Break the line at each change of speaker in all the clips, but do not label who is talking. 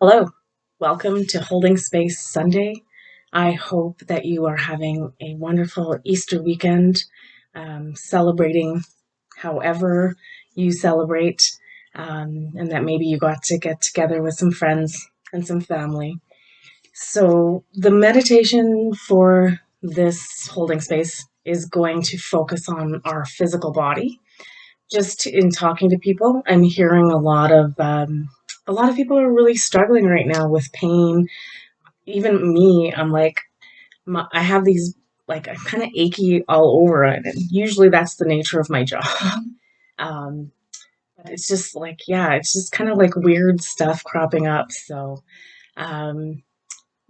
Hello, welcome to Holding Space Sunday. I hope that you are having a wonderful Easter weekend, celebrating however you celebrate, and that maybe you got to get together with some friends and some family. So, the meditation for this holding space is going to focus on our physical body. Just in talking to people, I'm hearing a lot of people are really struggling right now with pain. Even me, I'm like, I have these, like, I'm kind of achy all over it, and usually that's the nature of my job. um, but it's just like, yeah, it's just kind of like weird stuff cropping up. So, um,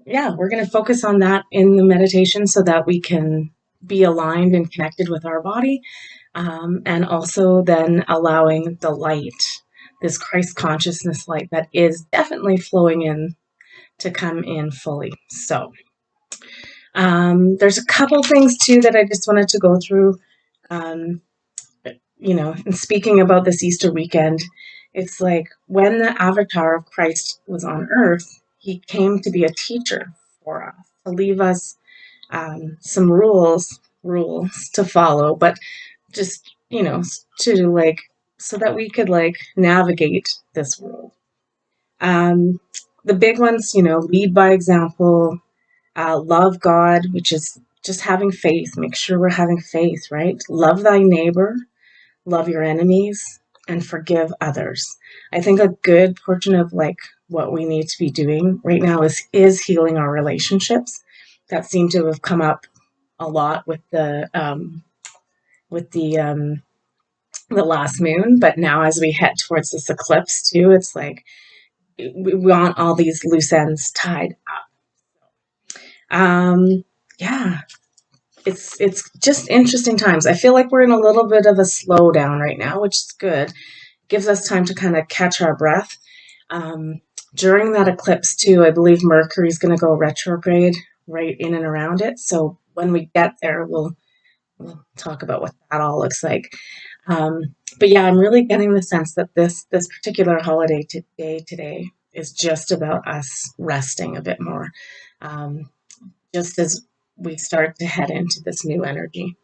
yeah, we're going to focus on that in the meditation so that we can be aligned and connected with our body, and also then allowing the light, this Christ consciousness light that is definitely flowing in, to come in fully. So there's a couple things too that I just wanted to go through. Um, in speaking about this Easter weekend, it's like when the avatar of Christ was on earth, he came to be a teacher for us, to leave us some rules to follow, but just, to like, so that we could like navigate this world. Um, the big ones, lead by example, love God, which is just having faith. Make sure we're having faith, right? Love thy neighbor, love your enemies, and forgive others. I think a good portion of like what we need to be doing right now is healing our relationships that seem to have come up a lot with the last moon. But now as we head towards this eclipse too, it's like we want all these loose ends tied up. Yeah, it's just interesting times. I feel like we're in a little bit of a slowdown right now, which is good. Gives us time to kind of catch our breath. Um, During that eclipse too, I believe Mercury's going to go retrograde right in and around it. So when we get there, we'll talk about what that all looks like. But yeah, I'm really getting the sense that this particular holiday today is just about us resting a bit more, um, just as we start to head into this new energy.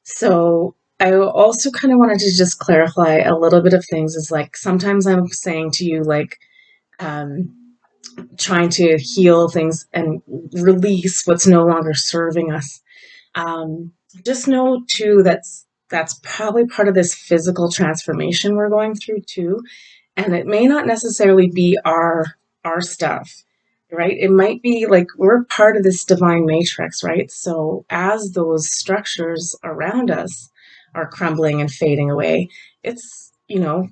So I also kind of wanted to just clarify a little bit of things. Is like sometimes I'm saying to you like, um, trying to heal things and release what's no longer serving us. Um, just know too that's probably part of this physical transformation we're going through too, and it may not necessarily be our stuff, right? It might be like we're part of this divine matrix, right? So as those structures around us are crumbling and fading away, it's,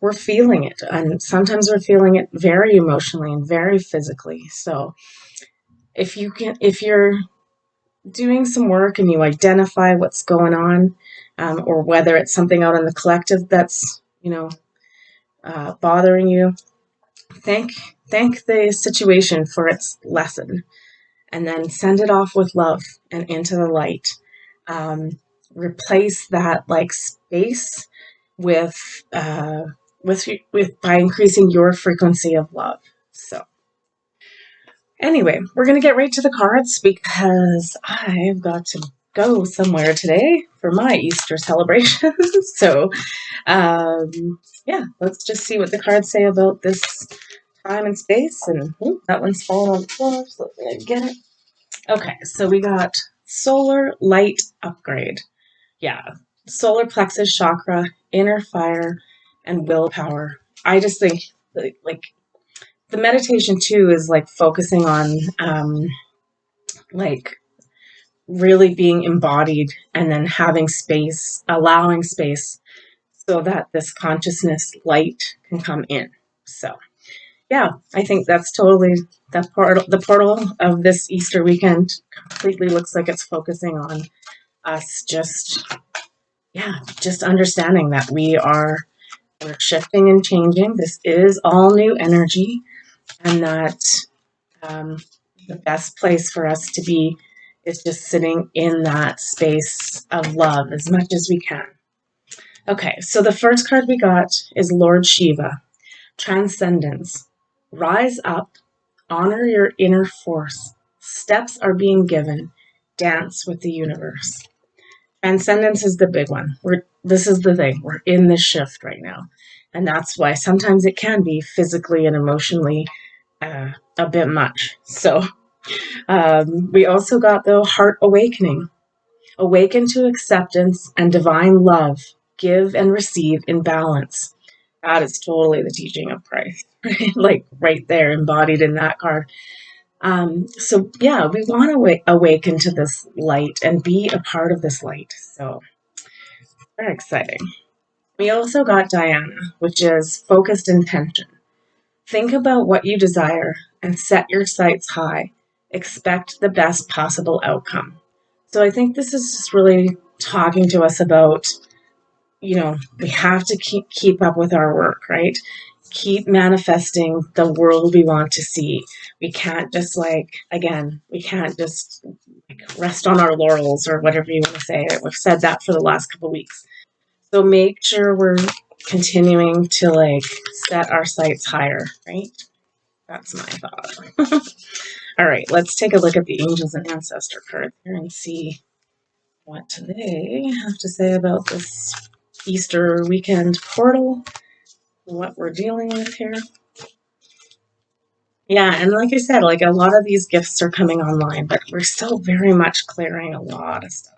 we're feeling it, and sometimes we're feeling it very emotionally and very physically. So if you're doing some work and you identify what's going on, or whether it's something out in the collective that's, bothering you, thank thank the situation for its lesson, and then send it off with love and into the light. Um, Replace that like space with with by increasing your frequency of love. So anyway, we're going to get right to the cards because I've got to go somewhere today for my Easter celebration. So, yeah, let's just see what the cards say about this time and space. And that one's falling on the floor, so let me get it. Okay, so we got solar light upgrade. Yeah, solar plexus chakra, inner fire, and willpower. I just think like the meditation too is like focusing on like really being embodied and then having space, allowing space so that this consciousness light can come in. So yeah, I think that's totally the portal of this Easter weekend completely looks like it's focusing on us just understanding that we're shifting and changing. This is all new energy, and that um, the best place for us to be is just sitting in that space of love as much as we can. Okay, so the first card we got is Lord Shiva, Transcendence. Rise up, Honor your inner force. Steps are being given. Dance with the universe. Transcendence is the big one. This is the thing. We're in this shift right now. And that's why sometimes it can be physically and emotionally a bit much. So we also got the heart awakening. Awaken to acceptance and divine love. Give and receive in balance. That is totally the teaching of Christ, right? Like right there, embodied in that card. So yeah, we want to awaken to this light and be a part of this light. So very exciting. We also got Diana, which is focused intention. Think about what you desire and set your sights high. Expect the best possible outcome. So I think this is just really talking to us about, we have to keep up with our work, right? Keep manifesting the world we want to see. We can't just we can't just rest on our laurels or whatever you want to say. We've said that for the last couple of weeks. So make sure we're continuing to set our sights higher, right? That's my thought. All right, let's take a look at the angels and ancestor cards here and see what they have to say about this Easter weekend portal, what we're dealing with here. Yeah, and like I said, a lot of these gifts are coming online, but we're still very much clearing a lot of stuff.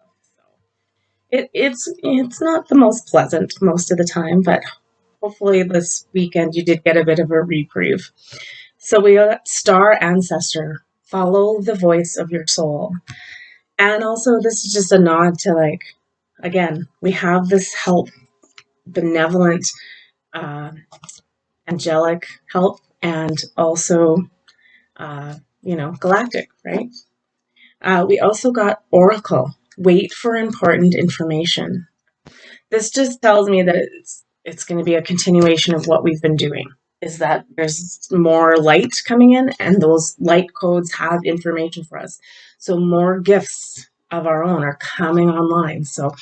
So it's not the most pleasant most of the time, but hopefully this weekend you did get a bit of a reprieve. So we got Star Ancestor, follow the voice of your soul. And also this is just a nod to again, we have this help, benevolent, angelic help, and also, galactic, right? We also got Oracle, wait for important information. This just tells me that it's going to be a continuation of what we've been doing. Is that there's more light coming in, and those light codes have information for us. So more gifts of our own are coming online. So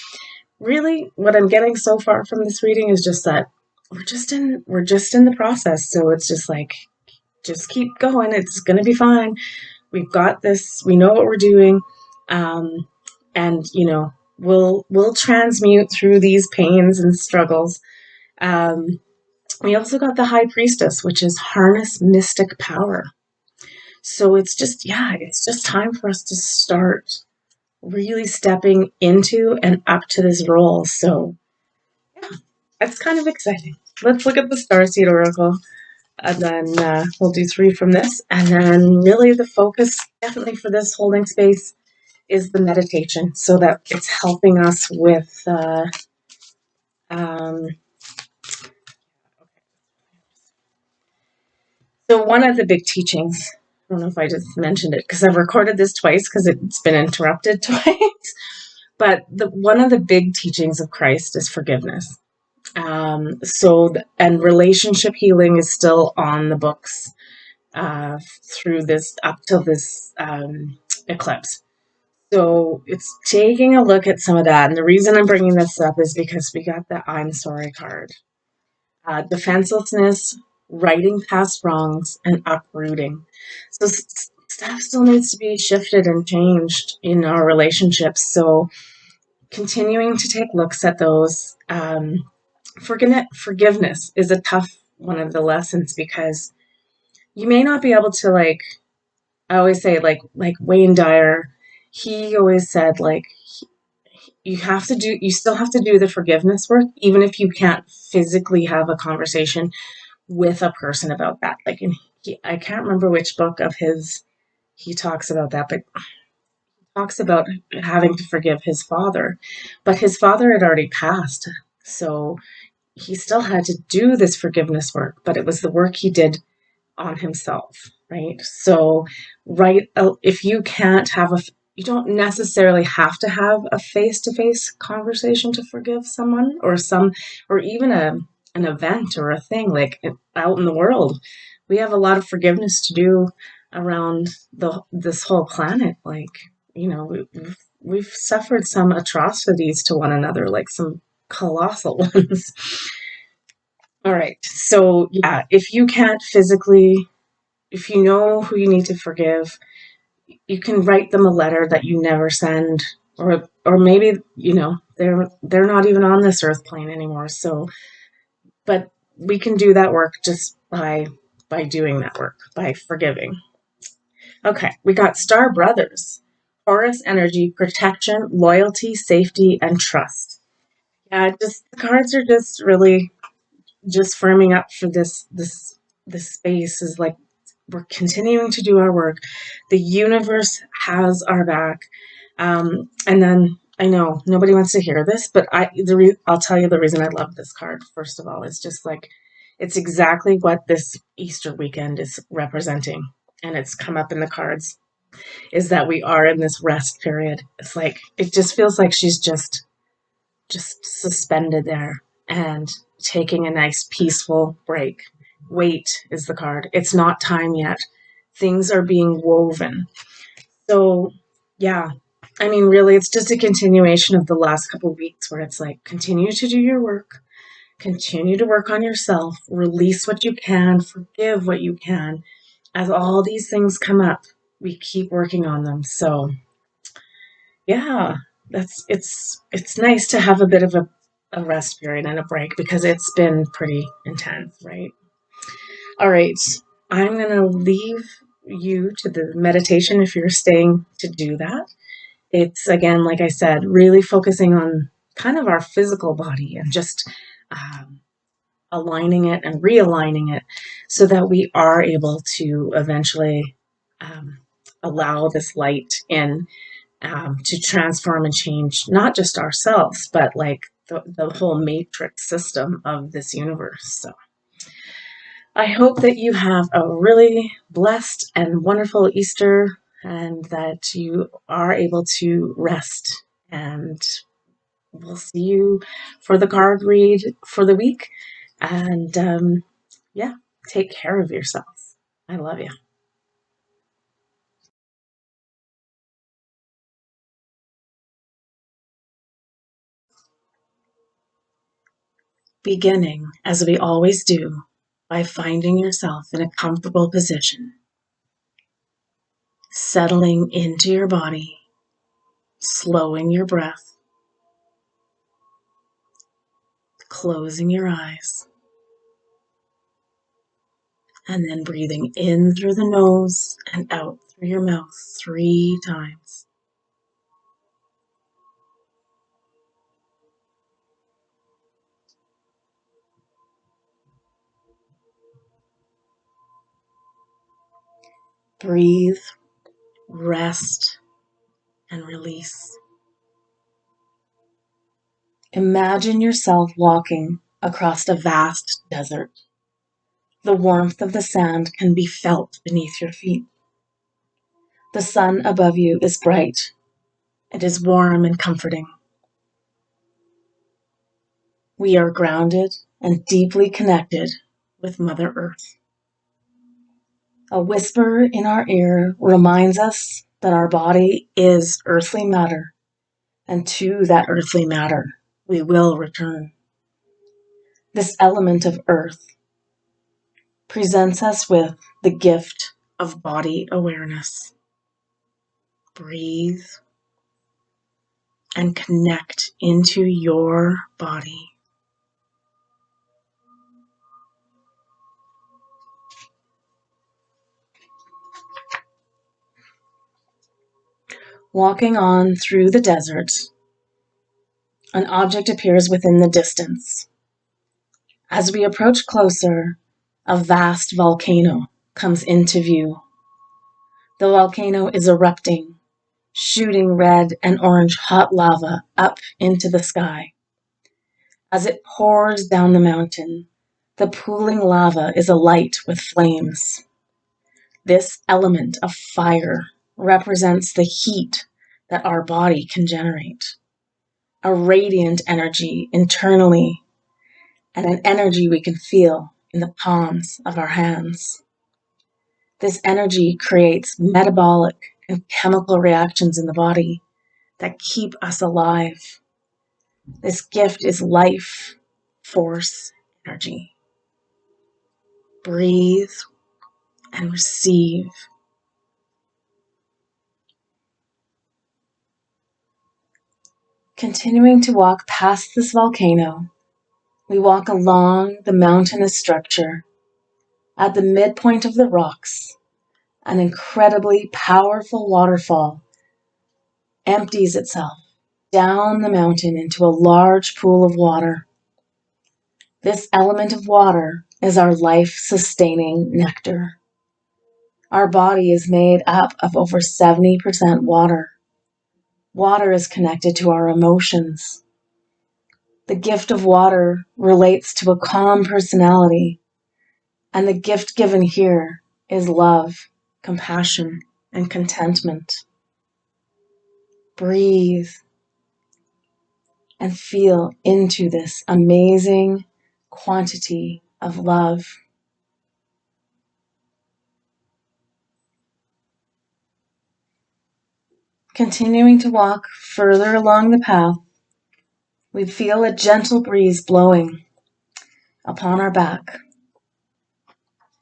really, what I'm getting so far from this reading is just that we're just in the process. So it's just keep going. It's going to be fine. We've got this. We know what we're doing, and we'll transmute through these pains and struggles. We also got the High Priestess, which is harness mystic power. So it's just time for us to start really stepping into and up to this role. So yeah, that's kind of exciting. Let's look at the Starseed Oracle, and then we'll do 3 from this. And then really the focus definitely for this holding space is the meditation, so that it's helping us with so one of the big teachings, I don't know if I just mentioned it because I've recorded this twice because it's been interrupted twice, but one of the big teachings of Christ is forgiveness. And relationship healing is still on the books through this, up till this eclipse. So it's taking a look at some of that. And the reason I'm bringing this up is because we got the I'm sorry card. Defenselessness, righting past wrongs, and uprooting. So stuff still needs to be shifted and changed in our relationships. So continuing to take looks at those. Forgiveness is a tough one of the lessons, because you may not be able to I always say Wayne Dyer, he always said you still have to do the forgiveness work, even if you can't physically have a conversation with a person about that. I can't remember which book of his he talks about that, but he talks about having to forgive his father. But his father had already passed, so he still had to do this forgiveness work, but it was the work he did on himself, right? So, if you can't have you don't necessarily have to have a face-to-face conversation to forgive someone, or even an event or a thing out in the world. We have a lot of forgiveness to do around this whole planet. We've suffered some atrocities to one another, some colossal ones. All right. So yeah, if you can't physically if you know who you need to forgive, you can write them a letter that you never send, or maybe they're not even on this earth plane anymore. So, but we can do that work just by doing that work, by forgiving. Okay, we got Star Brothers. Taurus energy, protection, loyalty, safety, and trust. Yeah, just the cards are just really just firming up for this space is like we're continuing to do our work. The universe has our back. And then I know nobody wants to hear this, but I'll tell you the reason I love this card. First of all, it's just like it's exactly what this Easter weekend is representing, and it's come up in the cards. Is that we are in this rest period? It's like it just feels like she's just suspended there and taking a nice peaceful break. Wait is the card. It's not time yet. Things are being woven. So, yeah. I mean, really, it's just a continuation of the last couple of weeks where it's like continue to do your work, continue to work on yourself, release what you can, forgive what you can. As all these things come up, we keep working on them. So, yeah, it's nice to have a bit of a rest period and a break because it's been pretty intense, right? All right, I'm going to leave you to the meditation if you're staying to do that. It's again, like I said, really focusing on kind of our physical body and just um, aligning it and realigning it so that we are able to eventually um, allow this light in to transform and change not just ourselves, but like the whole matrix system of this universe. So I hope that you have a really blessed and wonderful Easter and that you are able to rest. And we'll see you for the card read for the week. And yeah, take care of yourself. I love you. Beginning, as we always do, by finding yourself in a comfortable position, settling into your body, slowing your breath, closing your eyes, and then breathing in through the nose and out through your mouth 3 times. Breathe, rest, and release. Imagine yourself walking across a vast desert. The warmth of the sand can be felt beneath your feet. The sun above you is bright. It is warm and comforting. We are grounded and deeply connected with Mother Earth. A whisper in our ear reminds us that our body is earthly matter, and to that earthly matter we will return. This element of earth presents us with the gift of body awareness. Breathe and connect into your body. Walking on through the desert, an object appears within the distance. As we approach closer, a vast volcano comes into view. The volcano is erupting, shooting red and orange hot lava up into the sky. As it pours down the mountain, the pooling lava is alight with flames. This element of fire represents the heat that our body can generate, a radiant energy internally, and an energy we can feel in the palms of our hands. This energy creates metabolic and chemical reactions in the body that keep us alive. This gift is life, force, energy. Breathe and receive. Continuing to walk past this volcano, we walk along the mountainous structure. At the midpoint of the rocks, an incredibly powerful waterfall empties itself down the mountain into a large pool of water. This element of water is our life-sustaining nectar. Our body is made up of over 70% water. Water is connected to our emotions. The gift of water relates to a calm personality, and the gift given here is love, compassion, and contentment. Breathe and feel into this amazing quantity of love. Continuing to walk further along the path, we feel a gentle breeze blowing upon our back.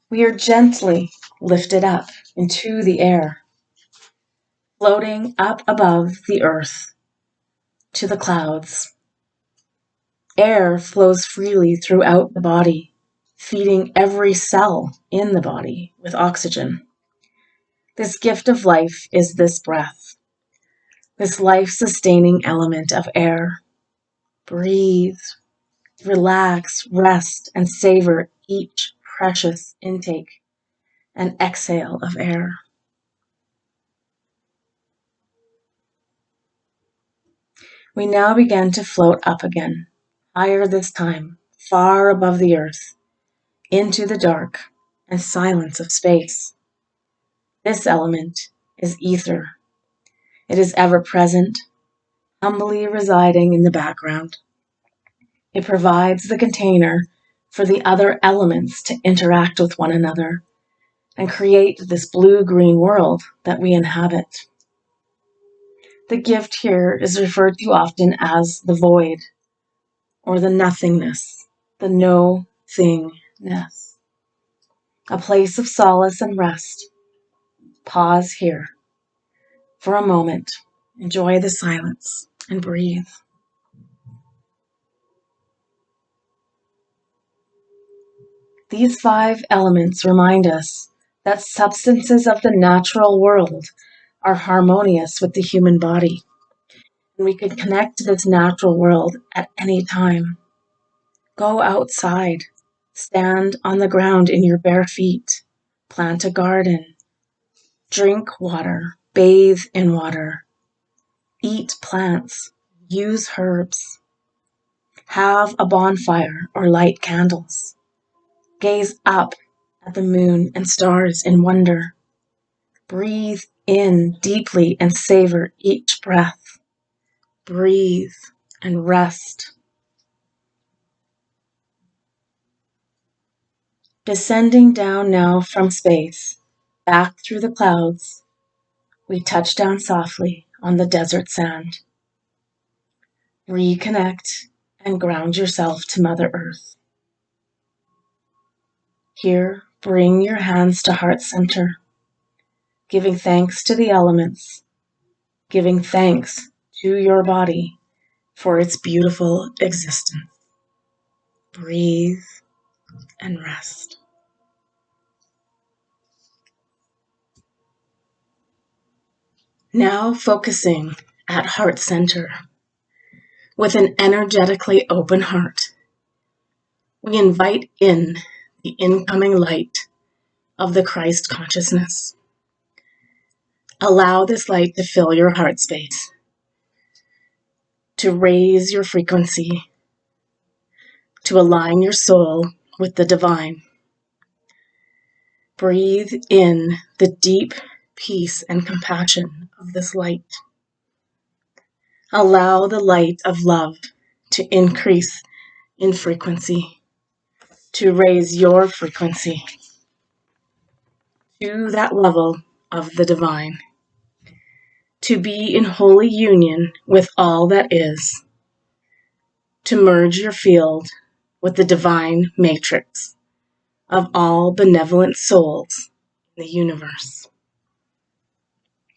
We are gently lifted up into the air, floating up above the earth to the clouds. Air flows freely throughout the body, feeding every cell in the body with oxygen. This gift of life is this breath, this life-sustaining element of air. Breathe, relax, rest, and savor each precious intake and exhale of air. We now begin to float up again, higher this time, far above the earth, into the dark and silence of space. This element is ether. It is ever present, humbly residing in the background. It provides the container for the other elements to interact with one another and create this blue-green world that we inhabit. The gift here is referred to often as the void, or the nothingness, the no-thingness. A place of solace and rest. Pause here for a moment. Enjoy the silence and breathe. These 5 elements remind us that substances of the natural world are harmonious with the human body. And we can connect to this natural world at any time. Go outside, stand on the ground in your bare feet, plant a garden, drink water, bathe in water, eat plants, use herbs, have a bonfire or light candles, gaze up at the moon and stars in wonder, breathe in deeply and savor each breath, breathe and rest. Descending down now from space, back through the clouds, we touch down softly on the desert sand. Reconnect and ground yourself to Mother Earth. Here, bring your hands to heart center, giving thanks to the elements, giving thanks to your body for its beautiful existence. Breathe and rest. Now focusing at heart center, with an energetically open heart, we invite in the incoming light of the Christ consciousness. Allow this light to fill your heart space, to raise your frequency, to align your soul with the divine. Breathe in the deep peace and compassion of this light. Allow the light of love to increase in frequency, to raise your frequency to that level of the divine, to be in holy union with all that is, to merge your field with the divine matrix of all benevolent souls the universe,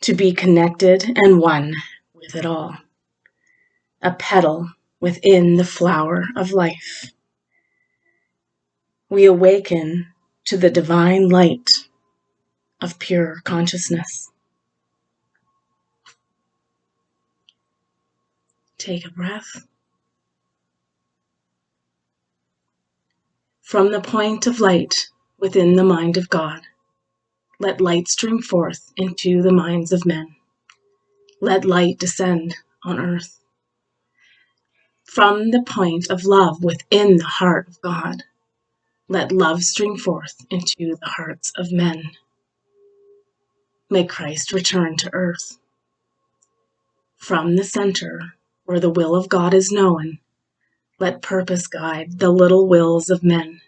to be connected and one with it all, a petal within the flower of life. We awaken to the divine light of pure consciousness. Take a breath. From the point of light within the mind of God, let light stream forth into the minds of men. Let light descend on earth. From the point of love within the heart of God, let love stream forth into the hearts of men. May Christ return to earth. From the center, where the will of God is known, let purpose guide the little wills of men,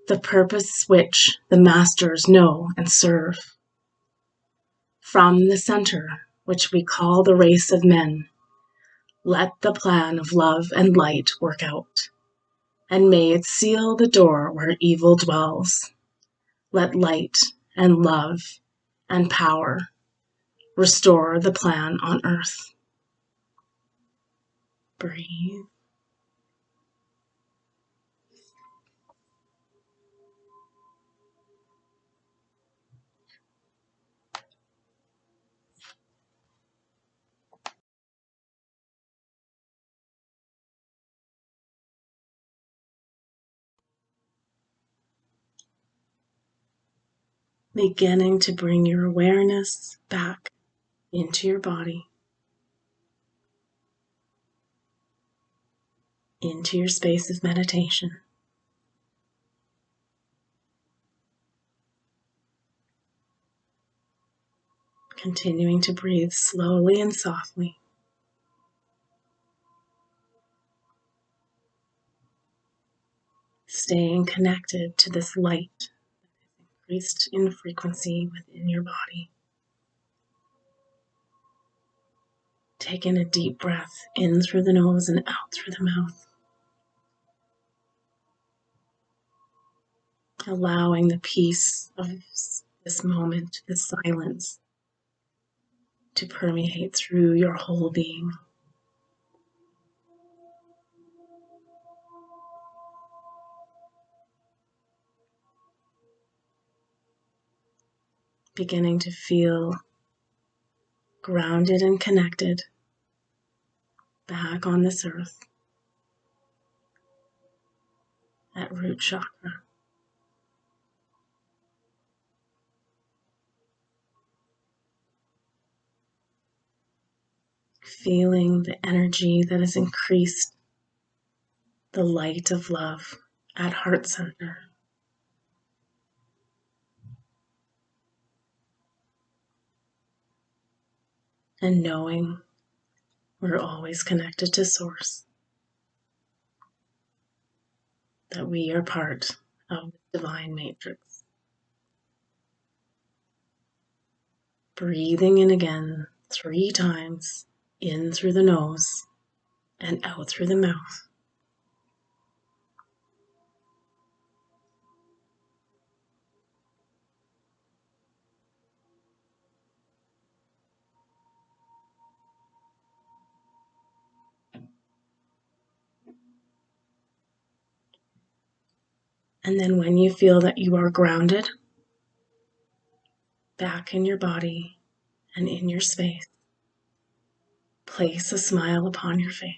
the purpose which the masters know and serve. From the center, which we call the race of men, let the plan of love and light work out, and may it seal the door where evil dwells. Let light and love and power restore the plan on earth. Breathe. Beginning to bring your awareness back into your body, into your space of meditation. Continuing to breathe slowly and softly. Staying connected to this light increased in frequency within your body. Taking a deep breath in through the nose and out through the mouth. Allowing the peace of this moment, this silence, to permeate through your whole being. Beginning to feel grounded and connected back on this earth at root chakra. Feeling the energy that has increased, the light of love at heart center. And knowing we're always connected to Source, that we are part of the divine matrix. Breathing in again 3 times, in through the nose and out through the mouth. And then when you feel that you are grounded, back in your body and in your space, place a smile upon your face.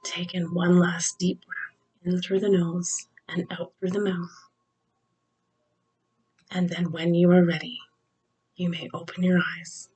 Take in one last deep breath in through the nose and out through the mouth. And then when you are ready, you may open your eyes.